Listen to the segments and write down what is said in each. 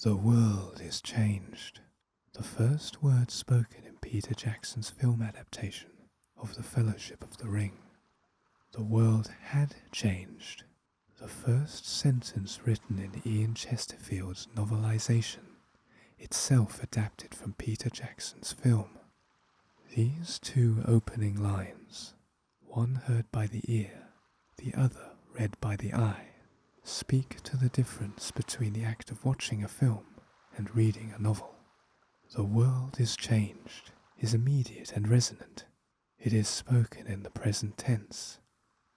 The world is changed. The first word spoken in Peter Jackson's film adaptation of The Fellowship of the Ring. The world had changed. The first sentence written in Ian Chesterfield's Novelization, itself adapted from Peter Jackson's film. These two opening lines, one heard by the ear, the other read by the eye, speak to the difference between the act of watching a film and reading a novel. The world is changed, is immediate and resonant. It is spoken in the present tense,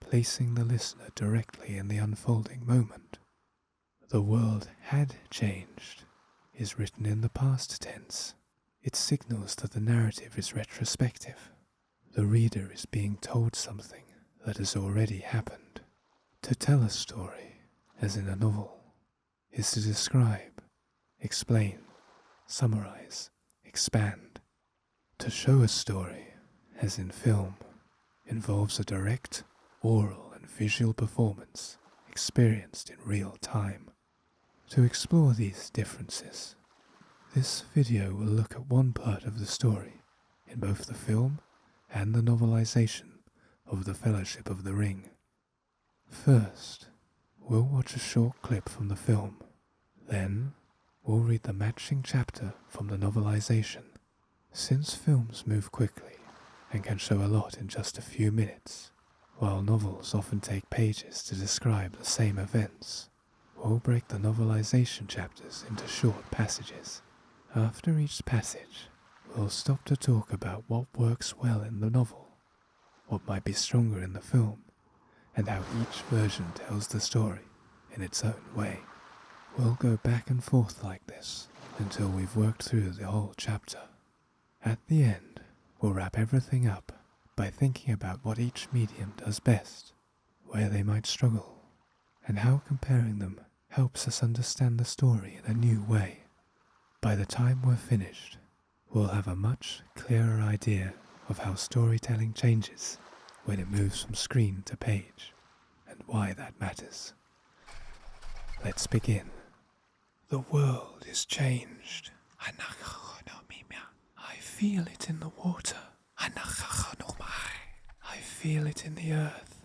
placing the listener directly in the unfolding moment. The world had changed is written in the past tense. It signals that the narrative is retrospective. The reader is being told something that has already happened. To tell a story, as in a novel, is to describe, explain, summarize, expand. To show a story, as in film, involves a direct, oral and visual performance experienced in real time. To explore these differences, this video will look at one part of the story in both the film and the novelization of The Fellowship of the Ring. First, we'll watch a short clip from the film. Then, we'll read the matching chapter from the novelization. Since films move quickly and can show a lot in just a few minutes, while novels often take pages to describe the same events, we'll break the novelization chapters into short passages. After each passage, we'll stop to talk about what works well in the novel, what might be stronger in the film, and how each version tells the story in its own way. We'll go back and forth like this until we've worked through the whole chapter. At the end, we'll wrap everything up by thinking about what each medium does best, where they might struggle, and how comparing them helps us understand the story in a new way. By the time we're finished, we'll have a much clearer idea of how storytelling changes when it moves from screen to page, and why that matters. Let's begin. The world is changed. I feel it in the water. I feel it in the earth.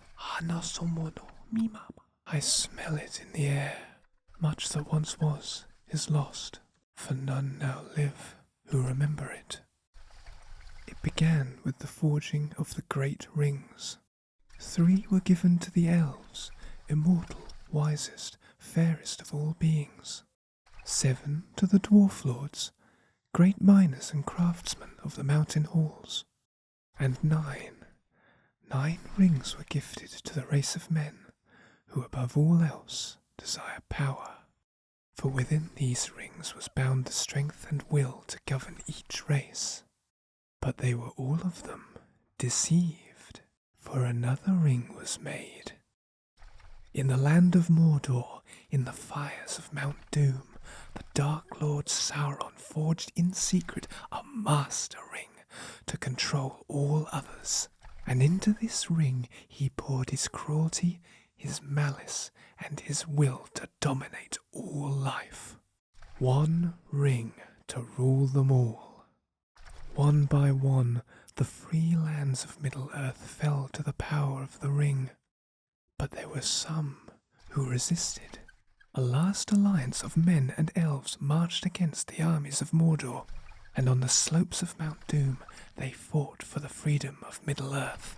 I smell it in the air. Much that once was is lost, for none now live who remember it. It began with the forging of the great rings. 3 were given to the elves, immortal, wisest, fairest of all beings. 7 to the dwarf lords, great miners and craftsmen of the mountain halls. And 9 rings were gifted to the race of men, who above all else desire power. For within these rings was bound the strength and will to govern each race. But they were all of them deceived, for another ring was made. In the land of Mordor, in the fires of Mount Doom, the Dark Lord Sauron forged in secret a master ring to control all others. And into this ring he poured his cruelty, his malice, and his will to dominate all life. One ring to rule them all. One by one, the free lands of Middle-earth fell to the power of the ring. But there were some who resisted. A last alliance of men and elves marched against the armies of Mordor, and on the slopes of Mount Doom they fought for the freedom of Middle-earth.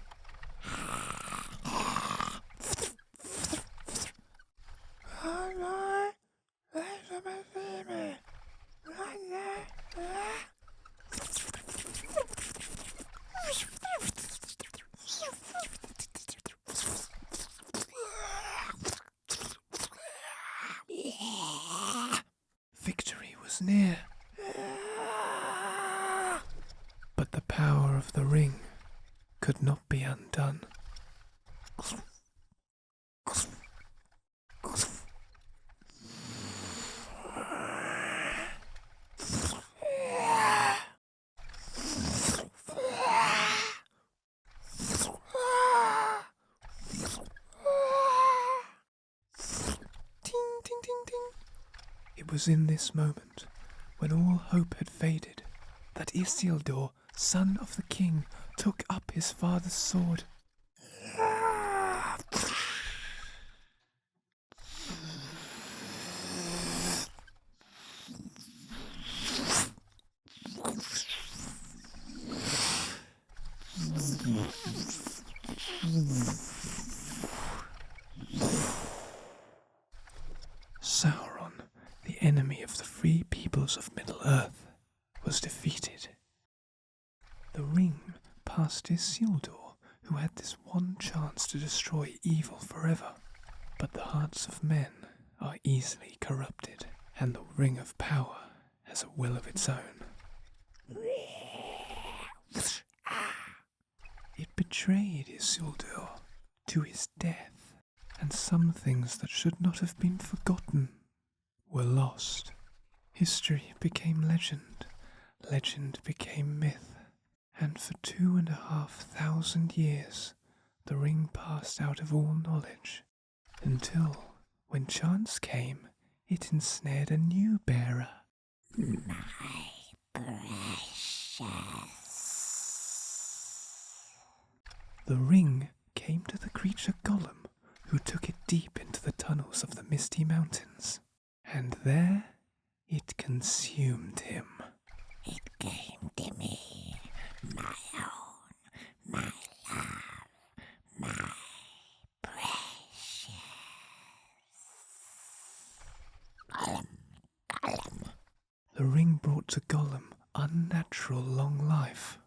Victory was near. But the power of the ring could not be undone. was in this moment, when all hope had faded, that Isildur, son of the king, took up his father's sword. Sauron, the enemy of the free peoples of Middle-earth, was defeated. The ring passed Isildur, who had this one chance to destroy evil forever. But the hearts of men are easily corrupted, and the ring of power has a will of its own. It betrayed Isildur to his death, and some things that should not have been forgotten were lost. History became legend, legend became myth, and for 2,500 years the ring passed out of all knowledge, until, when chance came, it ensnared a new bearer. My precious. The ring came to the creature Gollum, who took it deep into the tunnels of the Misty Mountains, and there it consumed him. It came to me, my own, my love, my precious. Gollum, Gollum. The ring brought to Gollum unnatural long life.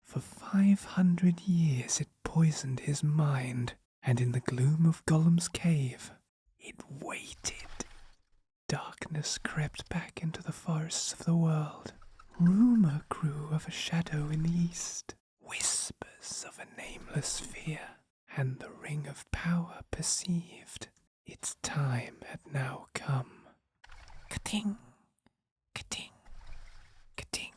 For 500 years it poisoned his mind, and in the gloom of Gollum's cave, it waited. Darkness crept back into the forests of the world. Rumour grew of a shadow in the east, whispers of a nameless fear, and the ring of power perceived its time had now come. Ka-ting, ka-ting, ka-ting.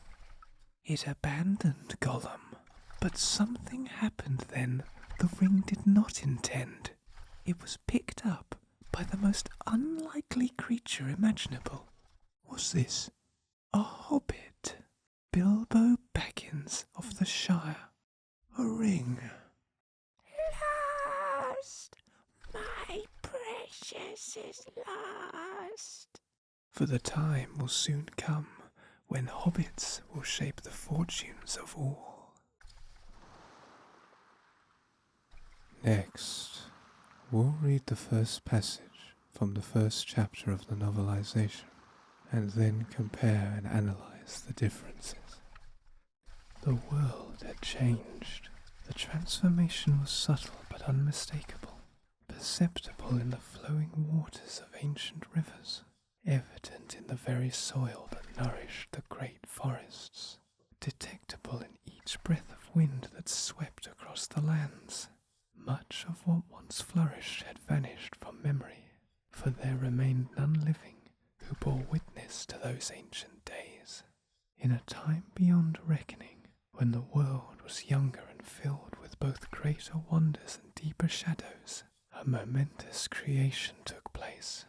It abandoned Gollum, but something happened then the ring did not intend. It was picked up by the most unlikely creature imaginable. Was this a hobbit? Bilbo Baggins of the Shire. A ring. Lost! My precious is lost. For the time will soon come when hobbits will shape the fortunes of all. Next, we'll read the first passage from the first chapter of the novelization, and then compare and analyze the differences. The world had changed. The transformation was subtle but unmistakable, perceptible in the flowing waters of ancient rivers, evident in the very soil that nourished the great forests, detectable in each breath of wind that swept across the lands. Much of what once flourished had vanished from memory, for there remained none living who bore witness to those ancient days. In a time beyond reckoning, when the world was younger and filled with both greater wonders and deeper shadows, a momentous creation took place.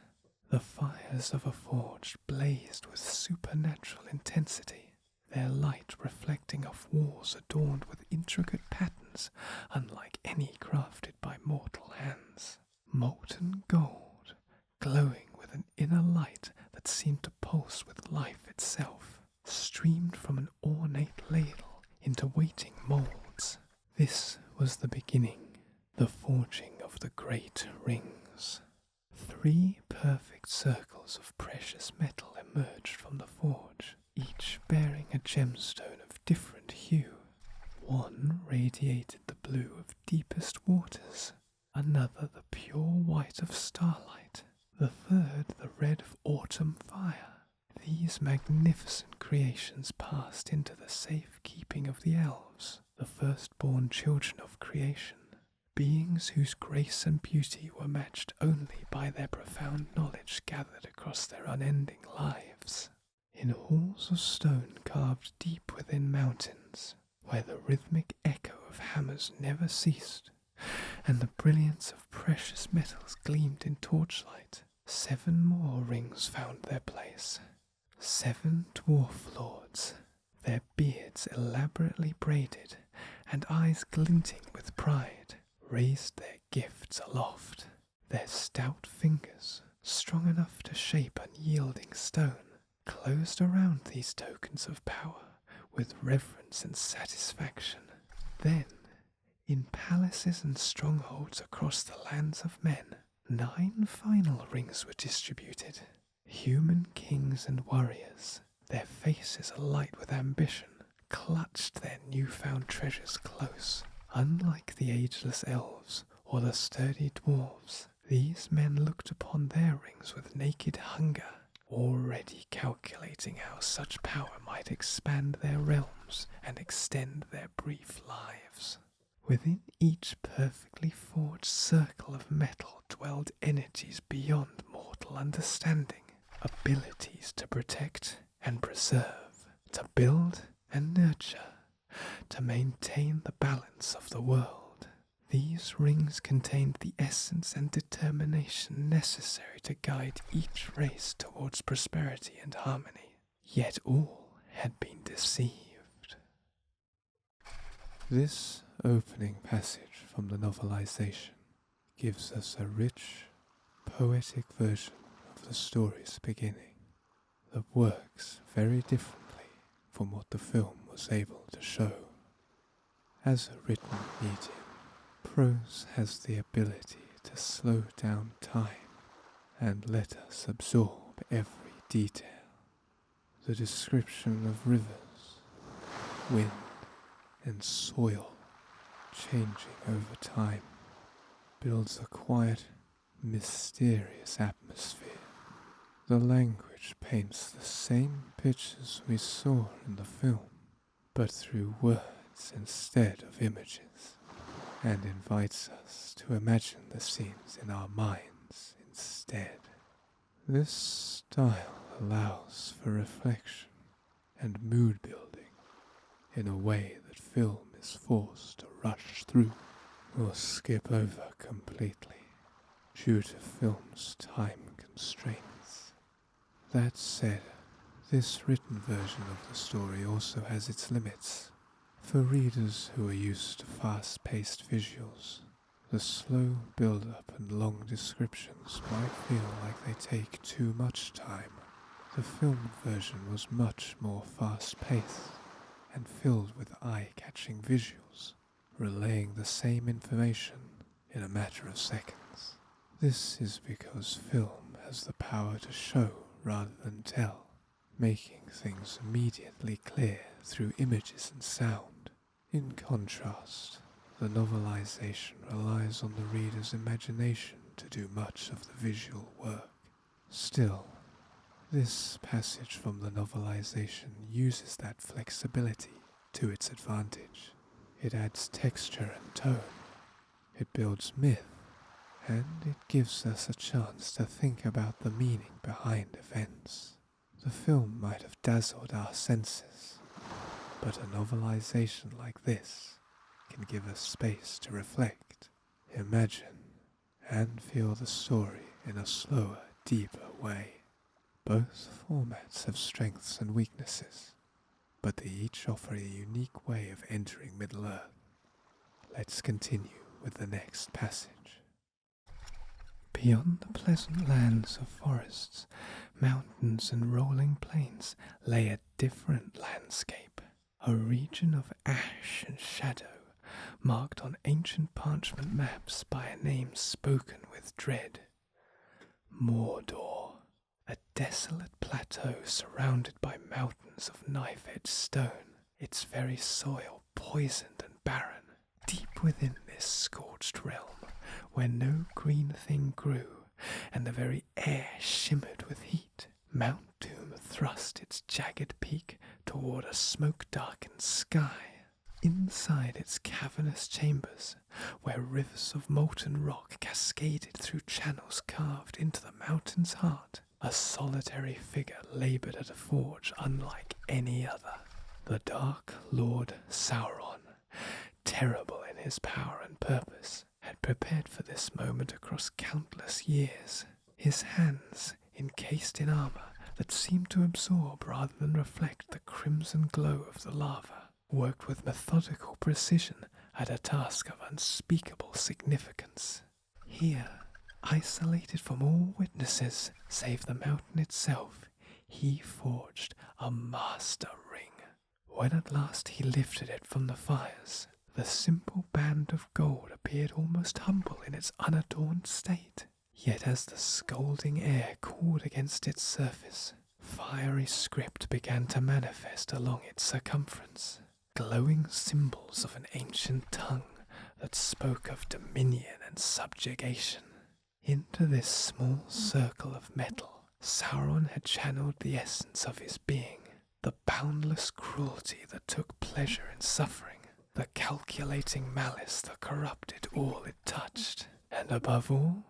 The fires of a forge blazed with supernatural intensity, their light reflecting off walls adorned with intricate patterns unlike any crafted by mortal hands. Molten gold, glowing with an inner light that seemed to pulse with life itself, streamed from an ornate ladle into waiting moulds. This was the beginning, the forging of the great rings. 3 perfect circles of precious metal emerged from the forge, each bearing a gemstone of different hue. One radiated the blue of deepest waters, another the pure white of starlight, the third the red of autumn fire. These magnificent creations passed into the safe keeping of the elves, the firstborn children of creation, beings whose grace and beauty were matched only by their profound knowledge gathered across their unending lives. In halls of stone carved deep within mountains, where the rhythmic echo of hammers never ceased, and the brilliance of precious metals gleamed in torchlight, 7 more rings found their place. 7 dwarf lords, their beards elaborately braided and eyes glinting with pride, raised their gifts aloft. Their stout fingers, strong enough to shape unyielding stone, closed around these tokens of power with reverence and satisfaction. Then, in palaces and strongholds across the lands of men, 9 final rings were distributed. Human kings and warriors, their faces alight with ambition, clutched their newfound treasures close. Unlike the ageless elves or the sturdy dwarves, these men looked upon their rings with naked hunger, already calculating how such power might expand their realms and extend their brief lives. Within each perfectly forged circle of metal dwelled energies beyond mortal understanding, abilities to protect and preserve, to build and nurture, to maintain the balance of the world. These rings contained the essence and determination necessary to guide each race towards prosperity and harmony, yet all had been deceived. This opening passage from the novelization gives us a rich, poetic version of the story's beginning that works very differently from what the film was able to show. As a written medium, prose has the ability to slow down time and let us absorb every detail. The description of rivers, wind, and soil changing over time builds a quiet, mysterious atmosphere. The language paints the same pictures we saw in the film, but through words instead of images, and invites us to imagine the scenes in our minds instead. This style allows for reflection and mood building in a way that film is forced to rush through or skip over completely due to film's time constraints. That said, this written version of the story also has its limits. For readers who are used to fast-paced visuals, the slow build-up and long descriptions might feel like they take too much time. The film version was much more fast-paced and filled with eye-catching visuals, relaying the same information in a matter of seconds. This is because film has the power to show rather than tell, making things immediately clear through images and sound. In contrast, the novelization relies on the reader's imagination to do much of the visual work. Still, this passage from the novelization uses that flexibility to its advantage. It adds texture and tone, it builds myth, and it gives us a chance to think about the meaning behind events. The film might have dazzled our senses, but a novelization like this can give us space to reflect, imagine, and feel the story in a slower, deeper way. Both formats have strengths and weaknesses, but they each offer a unique way of entering Middle-earth. Let's continue with the next passage. Beyond the pleasant lands of forests, mountains and rolling plains lay a different landscape, a region of ash and shadow, marked on ancient parchment maps by a name spoken with dread. Mordor, a desolate plateau surrounded by mountains of knife-edged stone, its very soil poisoned and barren. Deep within this scorched realm, where no green thing grew, and the very air shimmered with heat, Mount Doom thrust its jagged peak toward a smoke-darkened sky. Inside its cavernous chambers, where rivers of molten rock cascaded through channels carved into the mountain's heart, a solitary figure labored at a forge unlike any other. The Dark Lord Sauron, terrible in his power and purpose, had prepared for this moment across countless years. his hands encased in armour that seemed to absorb rather than reflect the crimson glow of the lava, worked with methodical precision at a task of unspeakable significance. Here, isolated from all witnesses save the mountain itself, he forged a master ring. When at last he lifted it from the fires, the simple band of gold appeared almost humble in its unadorned state. Yet as the scalding air cooled against its surface, fiery script began to manifest along its circumference, glowing symbols of an ancient tongue that spoke of dominion and subjugation. Into this small circle of metal, Sauron had channeled the essence of his being, the boundless cruelty that took pleasure in suffering, the calculating malice that corrupted all it touched, and above all,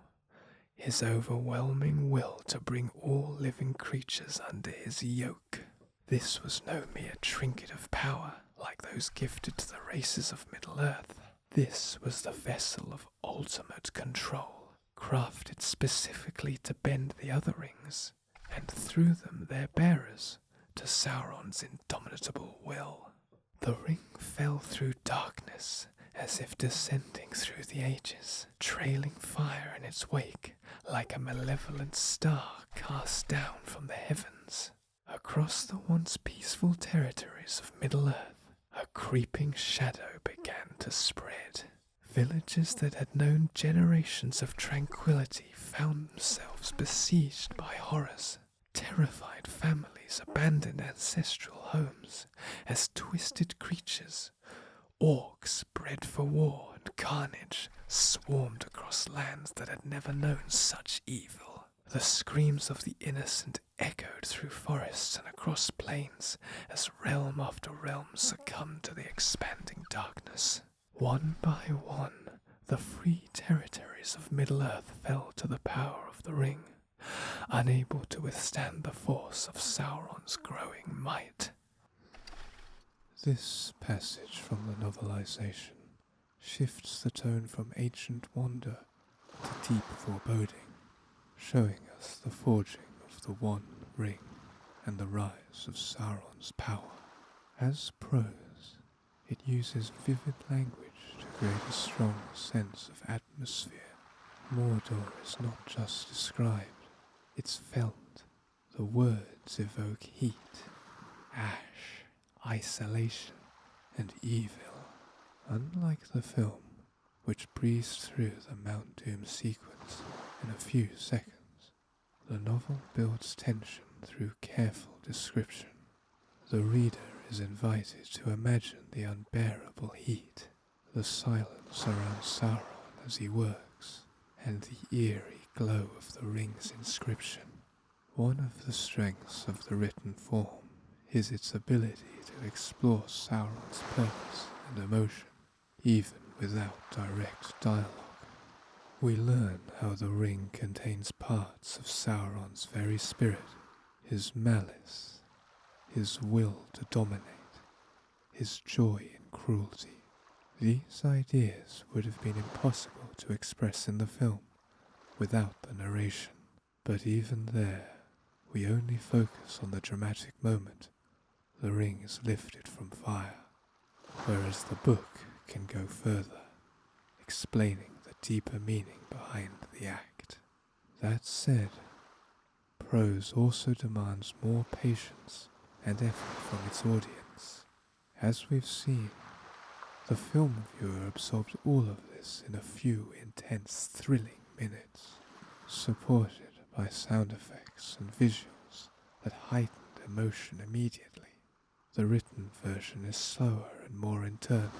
his overwhelming will to bring all living creatures under his yoke. This was no mere trinket of power, like those gifted to the races of Middle-earth. This was the vessel of ultimate control, crafted specifically to bend the other rings, and through them their bearers, to Sauron's indomitable will. The ring fell through darkness, as if descending through the ages, trailing fire in its wake, like a malevolent star cast down from the heavens. Across the once peaceful territories of Middle-earth, a creeping shadow began to spread. Villages that had known generations of tranquility found themselves besieged by horrors. Terrified families abandoned ancestral homes as twisted creatures, orcs bred for war and carnage, swarmed across lands that had never known such evil. The screams of the innocent echoed through forests and across plains as realm after realm succumbed to the expanding darkness. One by one, the free territories of Middle-earth fell to the power of the ring, unable to withstand the force of Sauron's growing might. This passage from the novelization shifts the tone from ancient wonder to deep foreboding, showing us the forging of the One Ring and the rise of Sauron's power. As prose, it uses vivid language to create a strong sense of atmosphere. Mordor is not just described, it's felt. The words evoke heat, ash, isolation, and evil. Unlike the film, which breezed through the Mount Doom sequence in a few seconds, the novel builds tension through careful description. The reader is invited to imagine the unbearable heat, the silence around Sauron as he works, and the eerie glow of the ring's inscription. One of the strengths of the written form is its ability to explore Sauron's purpose and emotion, even without direct dialogue. We learn how the ring contains parts of Sauron's very spirit, his malice, his will to dominate, his joy in cruelty. These ideas would have been impossible to express in the film without the narration, but even there, we only focus on the dramatic moment the ring is lifted from fire, whereas the book can go further, explaining the deeper meaning behind the act. That said, prose also demands more patience and effort from its audience. As we've seen, the film viewer absorbed all of this in a few intense, thrilling minutes, supported by sound effects and visuals that heightened emotion immediately. The written version is slower and more internal.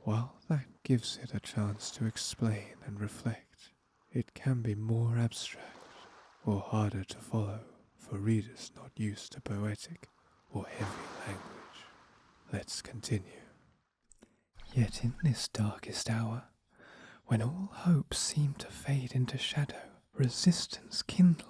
While that gives it a chance to explain and reflect, it can be more abstract or harder to follow for readers not used to poetic or heavy language. Let's continue. Yet in this darkest hour, when all hope seemed to fade into shadow, resistance kindled.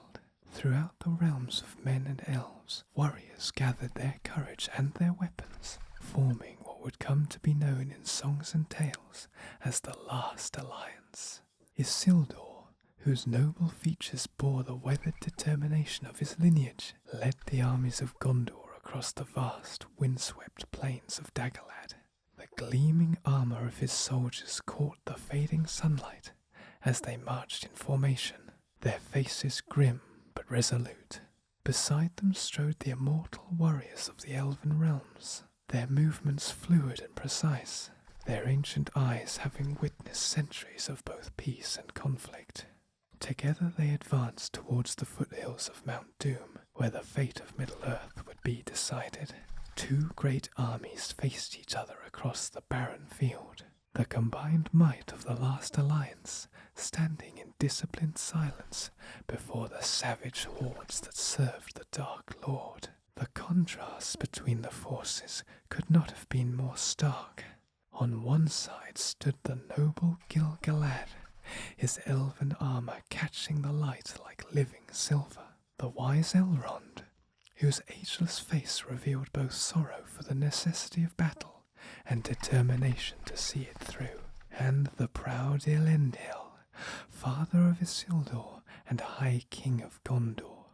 Throughout the realms of men and elves, warriors gathered their courage and their weapons, forming what would come to be known in songs and tales as the Last Alliance. Isildur, whose noble features bore the weathered determination of his lineage, led the armies of Gondor across the vast, windswept plains of Dagorlad. The gleaming armour of his soldiers caught the fading sunlight as they marched in formation, their faces grim but resolute. Beside them strode the immortal warriors of the elven realms, their movements fluid and precise, their ancient eyes having witnessed centuries of both peace and conflict. Together they advanced towards the foothills of Mount Doom, where the fate of Middle-earth would be decided. Two great armies faced each other across the barren field, the combined might of the last alliance standing in disciplined silence before the savage hordes that served the Dark Lord. The contrast between the forces could not have been more stark. On one side stood the noble Gil-galad, his elven armour catching the light like living silver. The wise Elrond, whose ageless face revealed both sorrow for the necessity of battle and determination to see it through. And the proud Elendil, father of Isildur and High King of Gondor,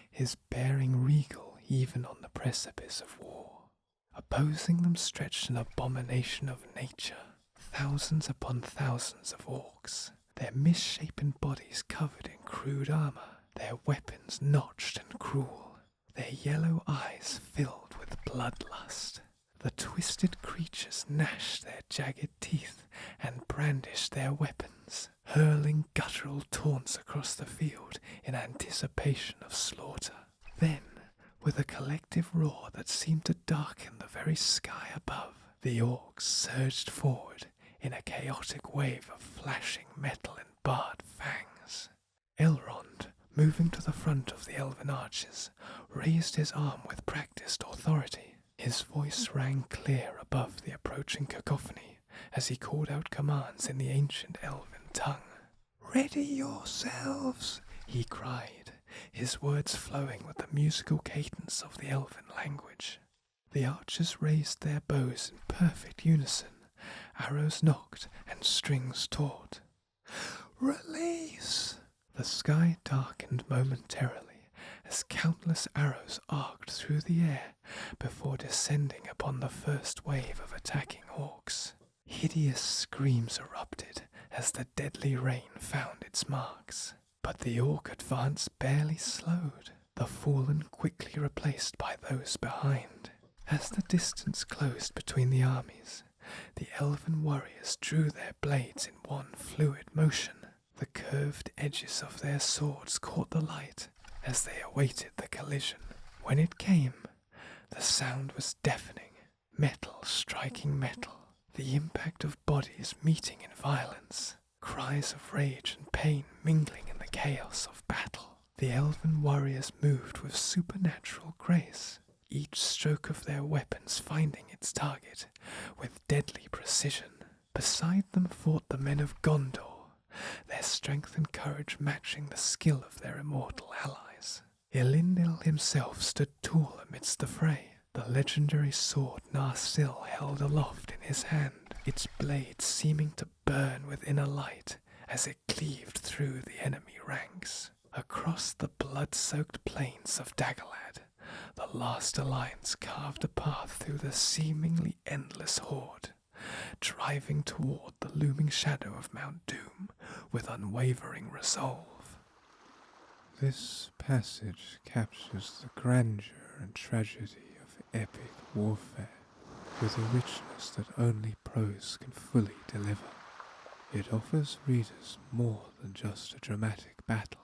his bearing regal even on the precipice of war. Opposing them stretched an abomination of nature, thousands upon thousands of orcs, their misshapen bodies covered in crude armour, their weapons notched and cruel, their yellow eyes filled with bloodlust. The twisted creatures gnashed their jagged teeth and brandished their weapons, hurling guttural taunts across the field in anticipation of slaughter. Then, with a collective roar that seemed to darken the very sky above, the orcs surged forward in a chaotic wave of flashing metal and barred fangs. Elrond, moving to the front of the elven archers, raised his arm with practiced authority. His voice rang clear above the approaching cacophony as he called out commands in the ancient elven tongue. "Ready yourselves," he cried, his words flowing with the musical cadence of the elven language. The archers raised their bows in perfect unison, arrows nocked and strings taut. "Release!" The sky darkened momentarily as countless arrows arced through the air before descending upon the first wave of attacking orcs. Hideous screams erupted as the deadly rain found its marks. But the orc advance barely slowed, the fallen quickly replaced by those behind. As the distance closed between the armies, the elven warriors drew their blades in one fluid motion. The curved edges of their swords caught the light as they awaited the collision. When it came, the sound was deafening, metal striking metal, the impact of bodies meeting in violence, cries of rage and pain mingling in the chaos of battle. The elven warriors moved with supernatural grace, each stroke of their weapons finding its target with deadly precision. Beside them fought the men of Gondor, their strength and courage matching the skill of their immortal allies. Elendil himself stood tall amidst the fray, the legendary sword Narsil held aloft in his hand, its blade seeming to burn with inner light as it cleaved through the enemy ranks. Across the blood-soaked plains of Dagorlad, the last alliance carved a path through the seemingly endless horde, driving toward the looming shadow of Mount Doom with unwavering resolve. This passage captures the grandeur and tragedy of epic warfare with a richness that only prose can fully deliver. It offers readers more than just a dramatic battle.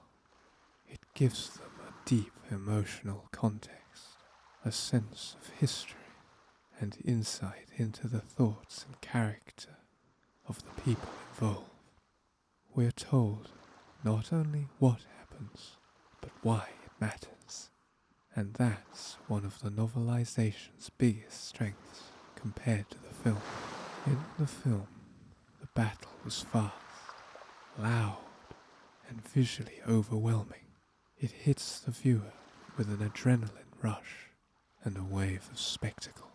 It gives them a deep emotional context, a sense of history, and insight into the thoughts and character of the people involved. We are told not only what happens, but why it matters, and that's one of the novelization's biggest strengths compared to the film. In the film, the battle was fast, loud, and visually overwhelming. It hits the viewer with an adrenaline rush and a wave of spectacle.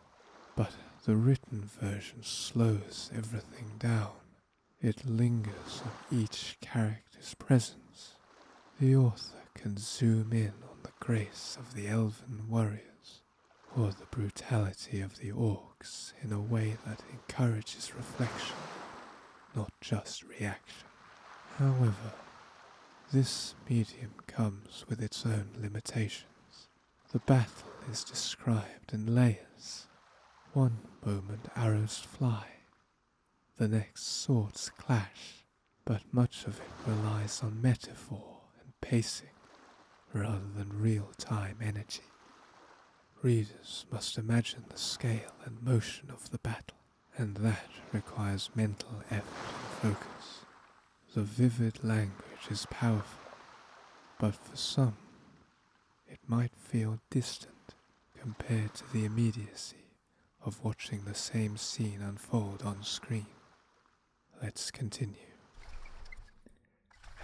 But the written version slows everything down. It lingers on each character his presence, the author can zoom in on the grace of the elven warriors or the brutality of the orcs in a way that encourages reflection, not just reaction. However, this medium comes with its own limitations. The battle is described in layers. One moment arrows fly, the next swords clash, but much of it relies on metaphor and pacing rather than real-time energy. Readers must imagine the scale and motion of the battle, and that requires mental effort and focus. The vivid language is powerful, but for some, it might feel distant compared to the immediacy of watching the same scene unfold on screen. Let's continue.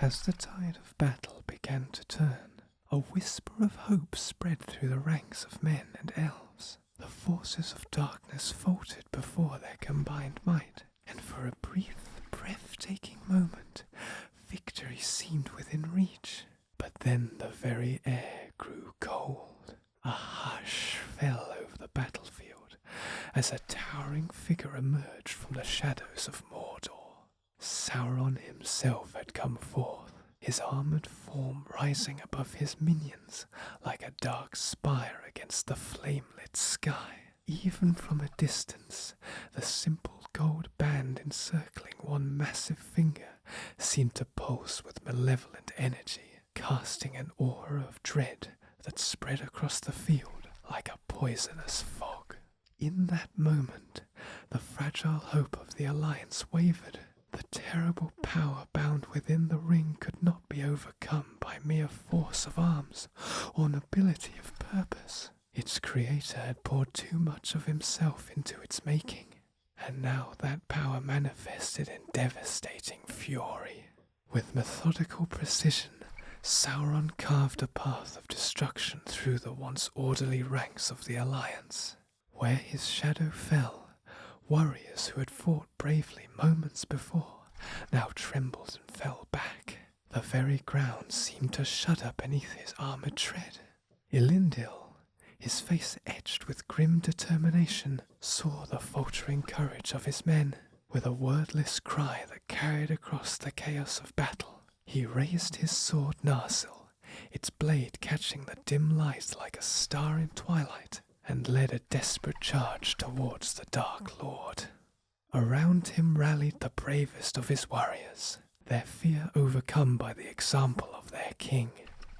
As the tide of battle began to turn, a whisper of hope spread through the ranks of men and elves. The forces of darkness faltered before their combined might, and for a brief, breathtaking moment, victory seemed within reach. But then the very air grew cold. A hush fell over the battlefield as a towering figure emerged from the shadows of Mordor. Sauron himself had come forth, his armoured form rising above his minions like a dark spire against the flame-lit sky. Even from a distance, the simple gold band encircling one massive finger seemed to pulse with malevolent energy, casting an aura of dread that spread across the field like a poisonous fog. In that moment, the fragile hope of the Alliance wavered. The terrible power bound within the ring could not be overcome by mere force of arms or nobility of purpose. Its creator had poured too much of himself into its making, and now that power manifested in devastating fury. With methodical precision, Sauron carved a path of destruction through the once orderly ranks of the Alliance. Where his shadow fell, warriors who had fought bravely moments before now trembled and fell back. The very ground seemed to shudder beneath his armoured tread. Elendil, his face etched with grim determination, saw the faltering courage of his men. With a wordless cry that carried across the chaos of battle, he raised his sword Narsil, its blade catching the dim light like a star in twilight, and led a desperate charge towards the Dark Lord. Around him rallied the bravest of his warriors, their fear overcome by the example of their king.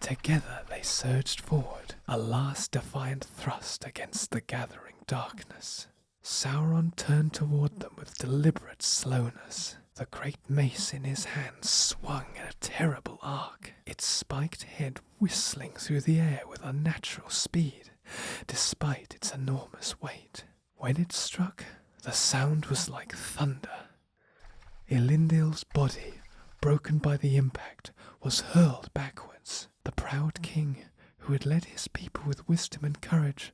Together they surged forward, a last defiant thrust against the gathering darkness. Sauron turned toward them with deliberate slowness. The great mace in his hand swung in a terrible arc, its spiked head whistling through the air with unnatural speed, despite its enormous weight. When it struck, the sound was like thunder. Elendil's body, broken by the impact, was hurled backwards. The proud king, who had led his people with wisdom and courage,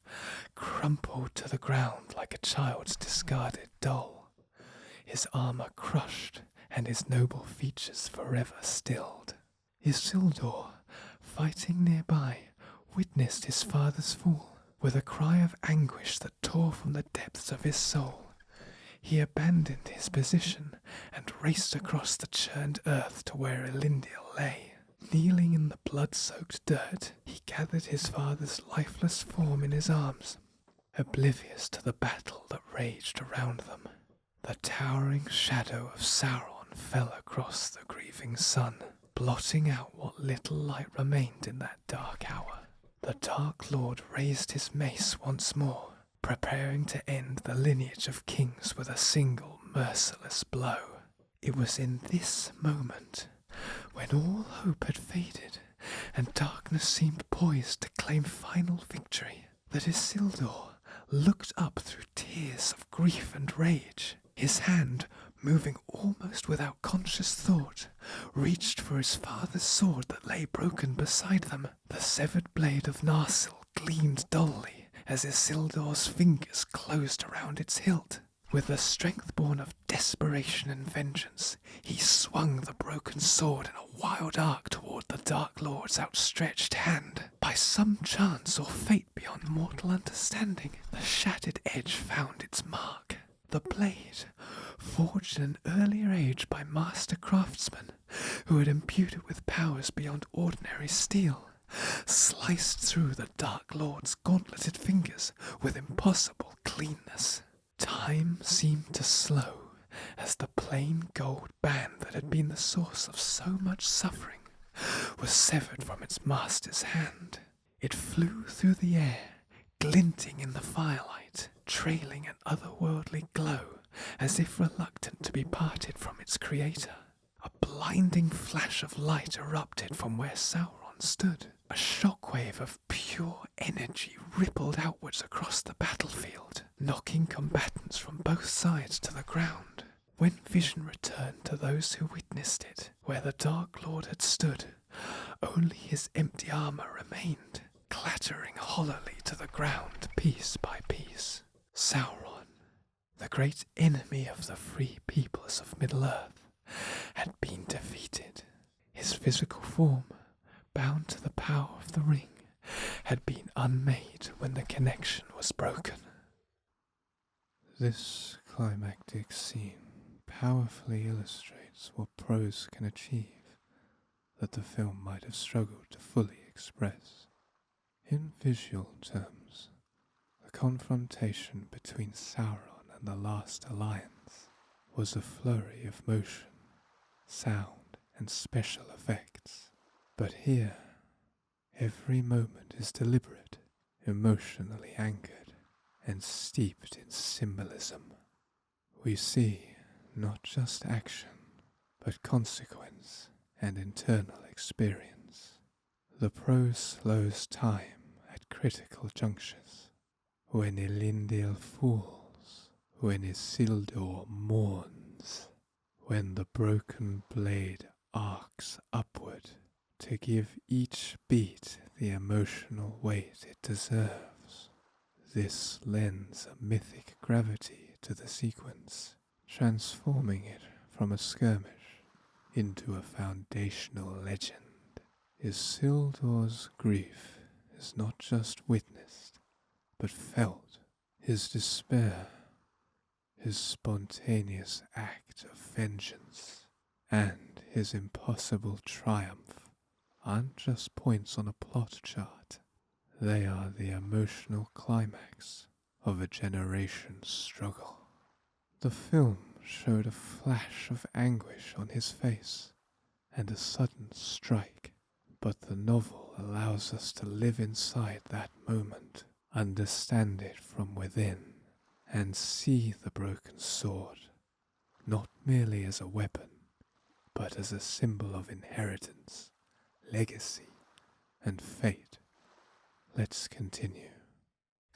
crumpled to the ground like a child's discarded doll, his armour crushed and his noble features forever stilled. Isildur, fighting nearby, witnessed his father's fall. With a cry of anguish that tore from the depths of his soul, he abandoned his position and raced across the churned earth to where Elendil lay. Kneeling in the blood-soaked dirt, he gathered his father's lifeless form in his arms, oblivious to the battle that raged around them. The towering shadow of Sauron fell across the grieving sun, blotting out what little light remained in that dark hour. The Dark Lord raised his mace once more, preparing to end the lineage of kings with a single merciless blow. It was in this moment, when all hope had faded and darkness seemed poised to claim final victory, that Isildur looked up through tears of grief and rage. His hand, moving almost without conscious thought, reached for his father's sword that lay broken beside them. The severed blade of Narsil gleamed dully as Isildur's fingers closed around its hilt. With the strength born of desperation and vengeance, he swung the broken sword in a wild arc toward the Dark Lord's outstretched hand. By some chance or fate beyond mortal understanding, the shattered edge found its mark. The blade, forged in an earlier age by master craftsmen who had imbued it with powers beyond ordinary steel, sliced through the Dark Lord's gauntleted fingers with impossible cleanness. Time seemed to slow as the plain gold band that had been the source of so much suffering was severed from its master's hand. It flew through the air, glinting in the firelight, trailing an otherworldly glow as if reluctant to be parted from its creator. A blinding flash of light erupted from where Sauron stood. A shockwave of pure energy rippled outwards across the battlefield, knocking combatants from both sides to the ground. When vision returned to those who witnessed it, where the Dark Lord had stood, only his empty armour remained, clattering hollowly to the ground piece by piece. Sauron, the great enemy of the free peoples of Middle-earth, had been defeated. His physical form, bound to the power of the ring, had been unmade when the connection was broken. This climactic scene powerfully illustrates what prose can achieve that the film might have struggled to fully express. In visual terms, the confrontation between Sauron and the Last Alliance was a flurry of motion, sound, and special effects. But here, every moment is deliberate, emotionally anchored, and steeped in symbolism. We see not just action, but consequence and internal experience. The prose slows time at critical junctures, when Elendil falls, when Isildur mourns, when the broken blade arcs upward to give each beat the emotional weight it deserves. This lends a mythic gravity to the sequence, transforming it from a skirmish into a foundational legend. Isildur's grief is not just witnessed, but felt. His despair, his spontaneous act of vengeance, and his impossible triumph aren't just points on a plot chart. They are the emotional climax of a generation's struggle. The film showed a flash of anguish on his face and a sudden strike, but the novel allows us to live inside that moment, understand it from within, and see the broken sword, not merely as a weapon, but as a symbol of inheritance, legacy, and fate. Let's continue.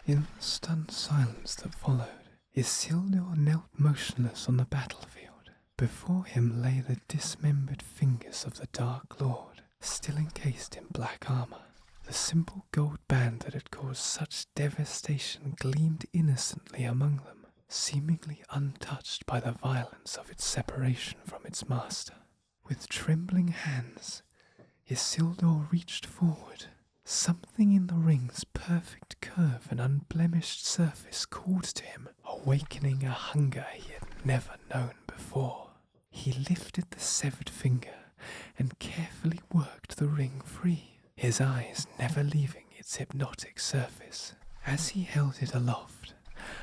In the stunned silence that followed, Isildur knelt motionless on the battlefield. Before him lay the dismembered fingers of the Dark Lord, still encased in black armour. The simple gold band that had caused such devastation gleamed innocently among them, seemingly untouched by the violence of its separation from its master. With trembling hands, Isildur reached forward. Something in the ring's perfect curve and unblemished surface called to him, awakening a hunger he had never known before. He lifted the severed finger and carefully worked the ring free, his eyes never leaving its hypnotic surface. As he held it aloft,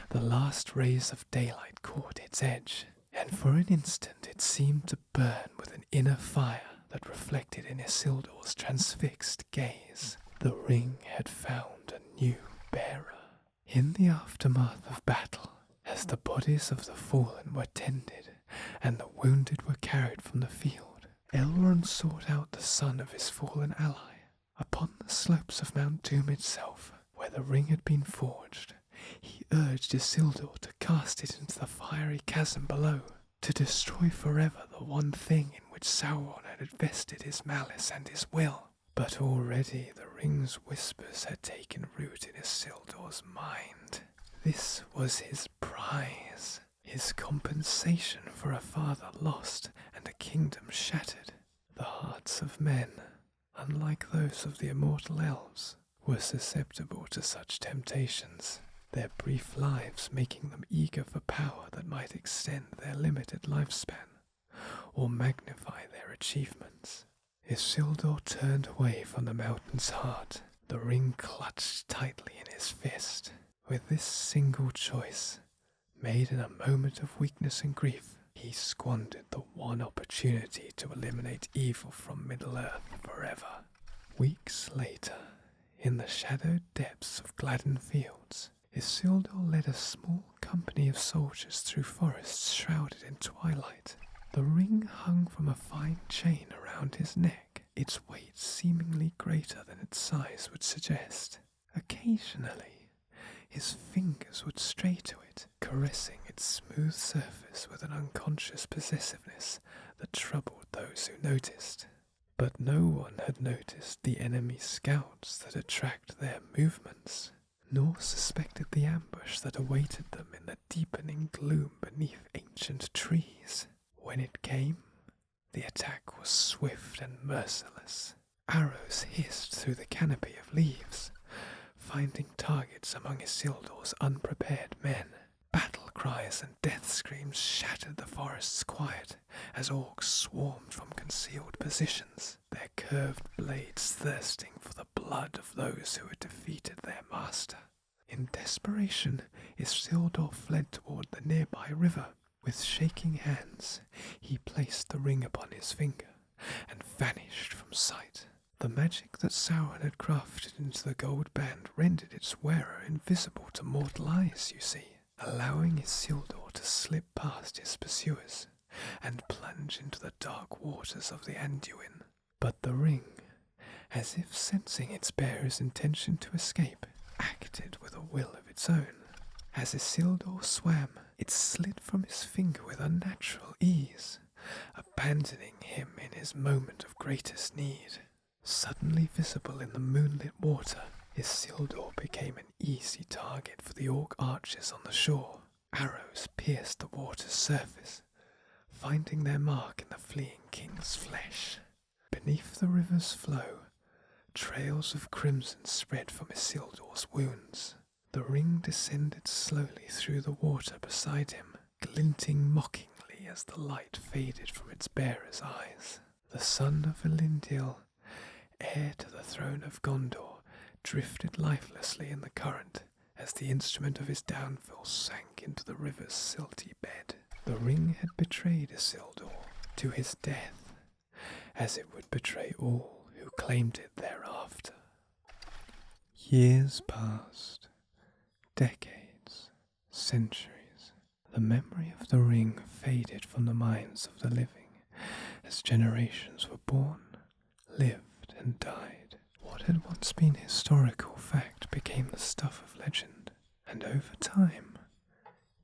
the last rays of daylight caught its edge, and for an instant it seemed to burn with an inner fire that reflected in Isildur's transfixed gaze. The ring had found a new bearer. In the aftermath of battle, as the bodies of the fallen were tended and the wounded were carried from the field, Elrond sought out the son of his fallen ally. Upon the slopes of Mount Doom itself, where the ring had been forged, he urged Isildur to cast it into the fiery chasm below, to destroy forever the one thing in which Sauron had invested his malice and his will. But already the ring's whispers had taken root in Isildur's mind. This was his prize, his compensation for a father lost and a kingdom shattered. The hearts of men, unlike those of the immortal elves, were susceptible to such temptations, their brief lives making them eager for power that might extend their limited lifespan or magnify their achievements. Isildur turned away from the mountain's heart, the ring clutched tightly in his fist. With this single choice, made in a moment of weakness and grief, he squandered the one opportunity to eliminate evil from Middle-earth forever. Weeks later, in the shadowed depths of Gladden Fields, Isildur led a small company of soldiers through forests shrouded in twilight. The ring hung from a fine chain around his neck, its weight seemingly greater than its size would suggest. Occasionally, his fingers would stray to it, caressing its smooth surface with an unconscious possessiveness that troubled those who noticed. But no one had noticed the enemy scouts that had tracked their movements, nor suspected the ambush that awaited them in the deepening gloom beneath ancient trees. When it came, the attack was swift and merciless. Arrows hissed through the canopy of leaves, finding targets among Isildur's unprepared men. Battle cries and death screams shattered the forest's quiet as orcs swarmed from concealed positions, their curved blades thirsting for the blood of those who had defeated their master. In desperation, Isildur fled toward the nearby river. With shaking hands, he placed the ring upon his finger and vanished from sight. The magic that Sauron had crafted into the gold band rendered its wearer invisible to mortal eyes, you see, allowing Isildur to slip past his pursuers and plunge into the dark waters of the Anduin. But the ring, as if sensing its bearer's intention to escape, acted with a will of its own. As Isildur swam, it slid from his finger with unnatural ease, abandoning him in his moment of greatest need. Suddenly visible in the moonlit water, Isildur became an easy target for the orc archers on the shore. Arrows pierced the water's surface, finding their mark in the fleeing king's flesh. Beneath the river's flow, trails of crimson spread from Isildur's wounds. The ring descended slowly through the water beside him, glinting mockingly as the light faded from its bearer's eyes. The son of Elendil, heir to the throne of Gondor, drifted lifelessly in the current as the instrument of his downfall sank into the river's silty bed. The ring had betrayed Isildur to his death, as it would betray all who claimed it thereafter. Years passed. Decades, centuries. The memory of the ring faded from the minds of the living as generations were born, lived, and died. What had once been historical fact became the stuff of legend, and over time,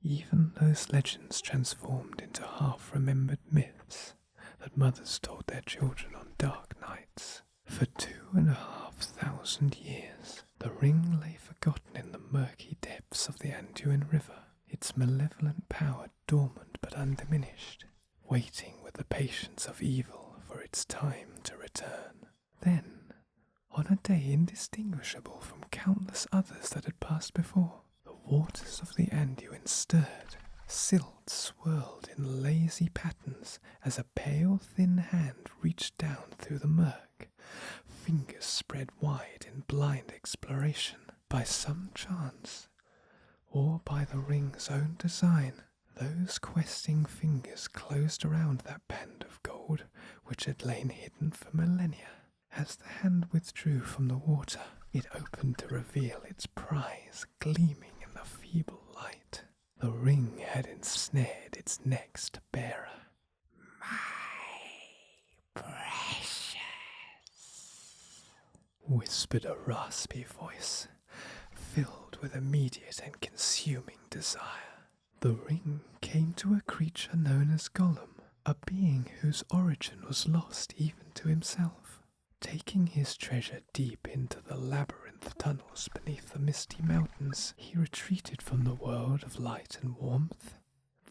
even those legends transformed into half-remembered myths that mothers told their children on dark nights. For 2,500 years, the ring lay forgotten in the murky depths of the Anduin River, its malevolent power dormant but undiminished, waiting with the patience of evil for its time to return. Then, on a day indistinguishable from countless others that had passed before, the waters of the Anduin stirred. Silt swirled in lazy patterns as a pale, thin hand reached down through the murk, fingers spread wide in blind exploration. By some chance, or by the ring's own design, those questing fingers closed around that band of gold which had lain hidden for millennia. As the hand withdrew from the water, it opened to reveal its prize gleaming in the feeble light. The ring had ensnared its next bearer. "My precious," whispered a raspy voice, filled with immediate and consuming desire. The ring came to a creature known as Gollum, a being whose origin was lost even to himself. Taking his treasure deep into the labyrinth tunnels beneath the misty mountains, he retreated from the world of light and warmth.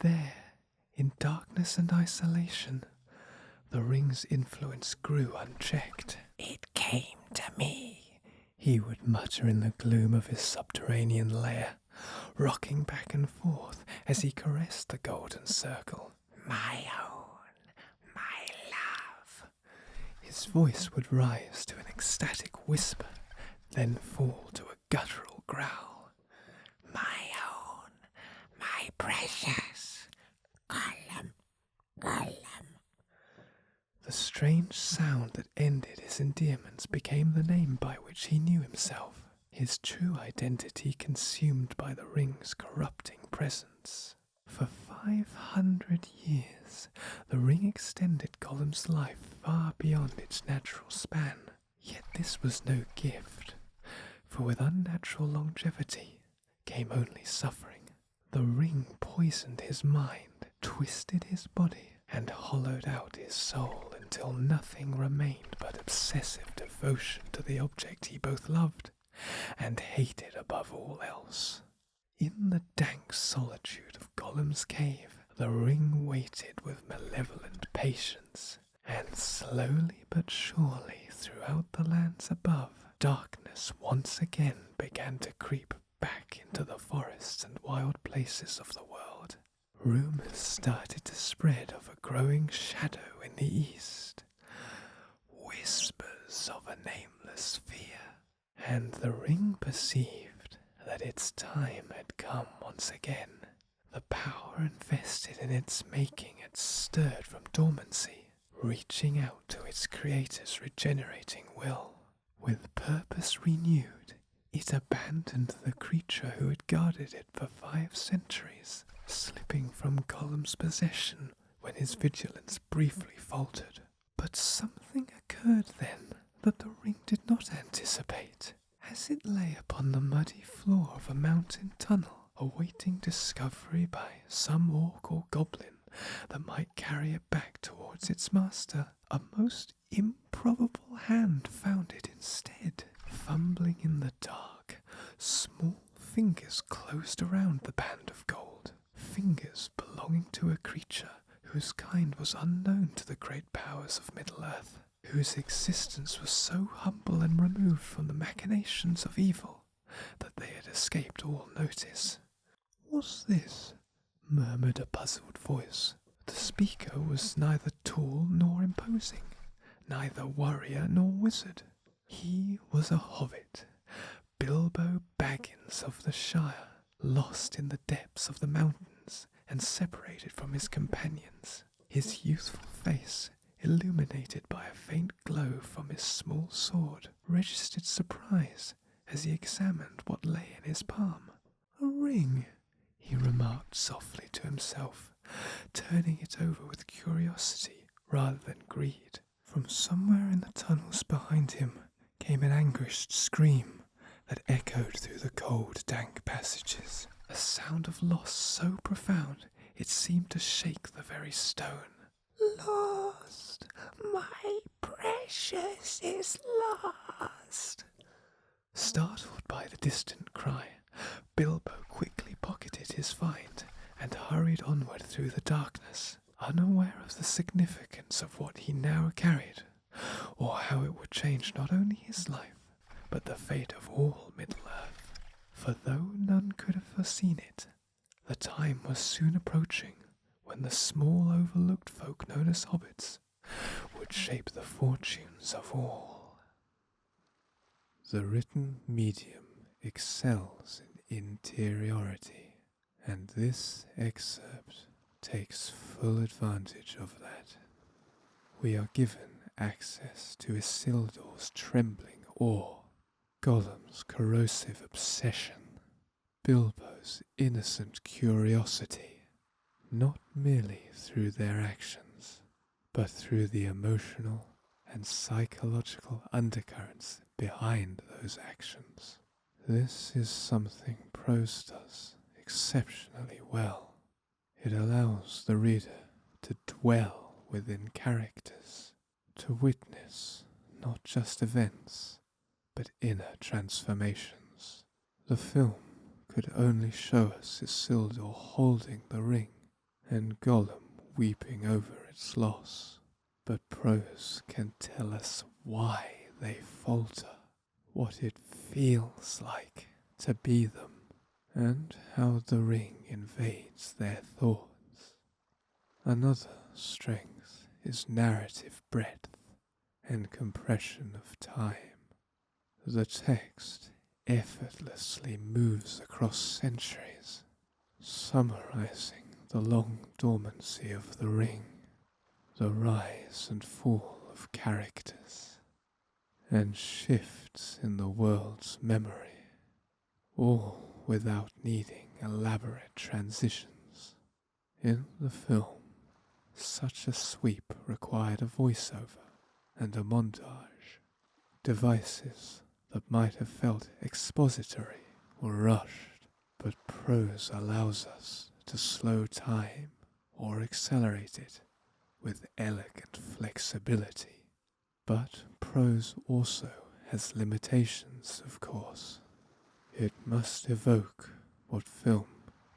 there, in darkness and isolation, the ring's influence grew unchecked. "It came to me," he would mutter in the gloom of his subterranean lair, rocking back and forth as he caressed the golden circle. "My own, my love." His voice would rise to an ecstatic whisper, then fall to a guttural growl. "My own, my precious, Gollum, Gollum." The strange sound that ended his endearments became the name by which he knew himself, his true identity consumed by the ring's corrupting presence. For 500 years, the ring extended Gollum's life far beyond its natural span. Yet this was no gift, for with unnatural longevity came only suffering. The ring poisoned his mind, twisted his body, and hollowed out his soul until nothing remained but obsessive devotion to the object he both loved and hated above all else. In the dank solitude of Gollum's cave, the ring waited with malevolent patience, and slowly but surely throughout the lands above, darkness once again began to creep back into the forests and wild places of the world. Rumours started to spread of a growing shadow in the east, whispers of a nameless fear, and the ring perceived that its time had come once again. The power invested in its making had stirred from dormancy, reaching out to its creator's regenerating will. With purpose renewed, it abandoned the creature who had guarded it for 5 centuries, slipping from Gollum's possession when his vigilance briefly faltered. But something occurred then that the ring did not anticipate. As it lay upon the muddy floor of a mountain tunnel, awaiting discovery by some orc or goblin that might carry it back towards its master, a most improbable hand found it instead. Fumbling in the dark, small fingers closed around the band of gold, fingers belonging to a creature whose kind was unknown to the great powers of Middle-earth, whose existence was so humble and removed from the machinations of evil that they had escaped all notice. "What's this?" murmured a puzzled voice. The speaker was neither tall nor imposing, neither warrior nor wizard. He was a hobbit, Bilbo Baggins of the Shire, lost in the depths of the mountains and separated from his companions. His youthful face, illuminated by a faint glow from his small sword, registered surprise as he examined what lay in his palm. "A ring," he remarked softly to himself, turning it over with curiosity rather than greed. From somewhere in the tunnels behind him came an anguished scream that echoed through the cold, dank passages, a sound of loss so profound it seemed to shake the very stone. "Lost! My precious is lost!" Startled by the distant cry, Bilbo quickly pocketed his find and hurried onward through the darkness, unaware of the significance of what he now carried, or how it would change not only his life, but the fate of all Middle-earth. For though none could have foreseen it, the time was soon approaching when the small overlooked folk known as hobbits would shape the fortunes of all. The written medium excels in interiority, and this excerpt takes full advantage of that. We are given access to Isildur's trembling awe, Gollum's corrosive obsession, Bilbo's innocent curiosity, not merely through their actions, but through the emotional and psychological undercurrents behind those actions. This is something prose does exceptionally well. It allows the reader to dwell within characters, to witness not just events, but inner transformations. The film could only show us Isildur holding the ring, and Gollum weeping over its loss, but prose can tell us why they falter, what it feels like to be them, and how the ring invades their thoughts. Another strength is narrative breadth and compression of time. The text effortlessly moves across centuries, summarizing the long dormancy of the ring, the rise and fall of characters, and shifts in the world's memory, all without needing elaborate transitions. In the film, such a sweep required a voiceover and a montage, devices that might have felt expository or rushed, but prose allows us to slow time or accelerate it with elegant flexibility. But prose also has limitations, of course. It must evoke what film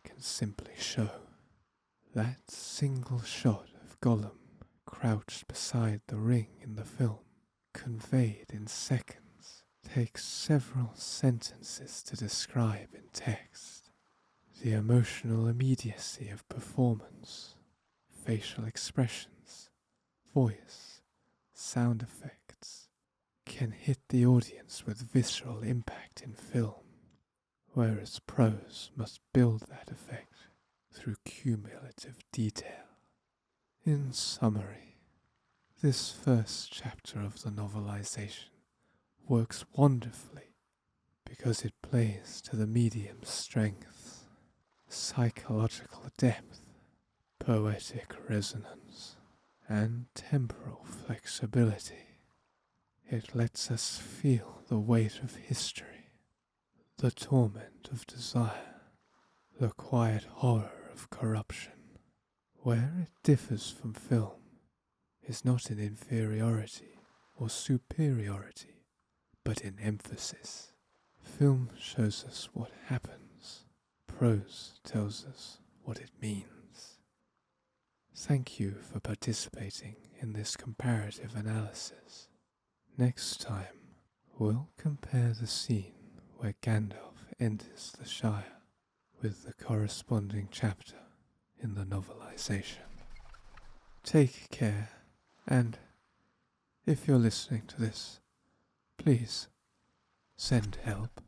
can simply show. That single shot of Gollum crouched beside the ring in the film, conveyed in seconds, takes several sentences to describe in text. The emotional immediacy of performance, facial expressions, voice, sound effects, can hit the audience with visceral impact in film, whereas prose must build that effect through cumulative detail. In summary, this first chapter of the novelization works wonderfully because it plays to the medium's strengths, psychological depth, poetic resonance, and temporal flexibility. It lets us feel the weight of history, the torment of desire, the quiet horror of corruption. Where it differs from film is not in inferiority or superiority, but in emphasis. Film shows us what happens, prose tells us what it means. Thank you for participating in this comparative analysis. Next time, we'll compare the scene where Gandalf enters the Shire with the corresponding chapter in the novelization. Take care, and if you're listening to this, please send help.